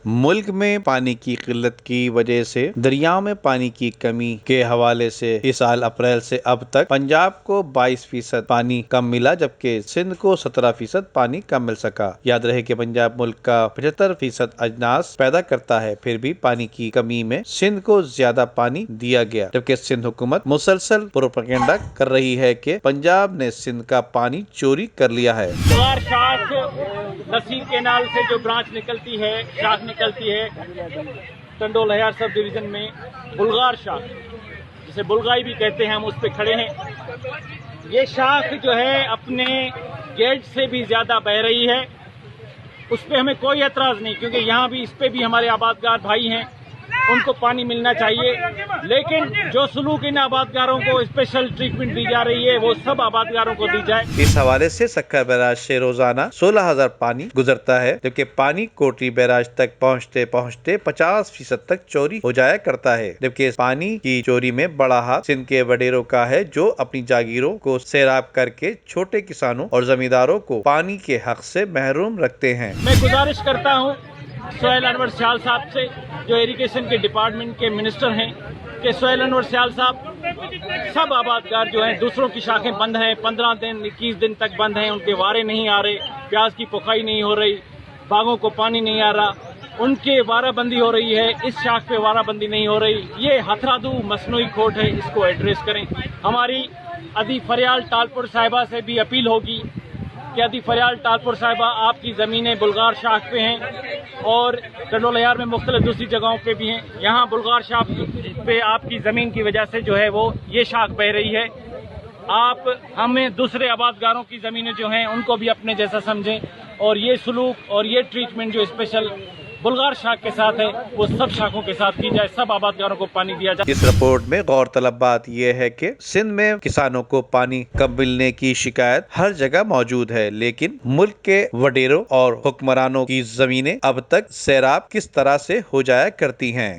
ملک میں پانی کی قلت کی وجہ سے دریاؤں میں پانی کی کمی کے حوالے سے اس سال اپریل سے اب تک پنجاب کو 22% پانی کم ملا جبکہ سندھ کو 17% پانی کم مل سکا۔ یاد رہے کہ پنجاب ملک کا 75% اجناس پیدا کرتا ہے، پھر بھی پانی کی کمی میں سندھ کو زیادہ پانی دیا گیا، جبکہ سندھ حکومت مسلسل پروپیگنڈا کر رہی ہے کہ پنجاب نے سندھ کا پانی چوری کر لیا ہے۔ نصیر کینال سے جو برانچ نکلتی ہے، شاخ نکلتی ہے ٹنڈول ہیار سب ڈویژن میں، بلغار شاخ جسے بلغائی بھی کہتے ہیں، ہم اس پہ کھڑے ہیں۔ یہ شاخ جو ہے اپنے گیٹ سے بھی زیادہ بہہ رہی ہے، اس پہ ہمیں کوئی اعتراض نہیں، کیونکہ یہاں بھی اس پہ بھی ہمارے آبادگار بھائی ہیں، ان کو پانی ملنا چاہیے، لیکن جو سلوک ان آبادگاروں کو اسپیشل ٹریٹمنٹ دی جا رہی ہے وہ سب آبادگاروں کو دی جائے۔ اس حوالے سے سکھر بیراج سے روزانہ 16,000 پانی گزرتا ہے، جبکہ پانی کوٹری بیراج تک پہنچتے پہنچتے 50% تک چوری ہو جایا کرتا ہے، جبکہ پانی کی چوری میں بڑا ہاتھ سندھ کے وڈیروں کا ہے، جو اپنی جاگیروں کو سیراب کر کے چھوٹے کسانوں اور زمینداروں کو پانی کے حق سے محروم رکھتے ہیں۔ میں گزارش کرتا ہوں سہیل انور سیال صاحب سے، جو ایریگیشن کے ڈپارٹمنٹ کے منسٹر ہیں، کہ سہیل انور سیال صاحب سب آبادگار جو ہیں، دوسروں کی شاخیں بند ہیں، 15 دن 21 دن تک بند ہیں، ان کے وارے نہیں آ رہے، پیاز کی پکائی نہیں ہو رہی، باغوں کو پانی نہیں آ رہا، ان کے وارہ بندی ہو رہی ہے، اس شاخ پہ وارہ بندی نہیں ہو رہی۔ یہ ہتھرادو مصنوعی کھوٹ ہے، اس کو ایڈریس کریں۔ ہماری ادی فریال ٹالپور صاحبہ سے بھی اپیل ہوگی کہ ادی فریال ٹالپور صاحبہ، آپ کی زمینیں بلغار شاخ پہ ہیں اور ٹنڈول ہیار میں مختلف دوسری جگہوں پہ بھی ہیں، یہاں بلغار شاخ پہ آپ کی زمین کی وجہ سے جو ہے وہ یہ شاخ بہ رہی ہے۔ آپ ہمیں دوسرے آبادگاروں کی زمینیں جو ہیں ان کو بھی اپنے جیسا سمجھیں، اور یہ سلوک اور یہ ٹریٹمنٹ جو اسپیشل بلغار شاخ کے ساتھ ہے وہ سب شاخوں کے ساتھ کی جائے، سب آبادگاروں کو پانی دیا جائے۔ اس رپورٹ میں غور طلب بات یہ ہے کہ سندھ میں کسانوں کو پانی کم ملنے کی شکایت ہر جگہ موجود ہے، لیکن ملک کے وڈیروں اور حکمرانوں کی زمینیں اب تک سیراب کس طرح سے ہو جایا کرتی ہیں۔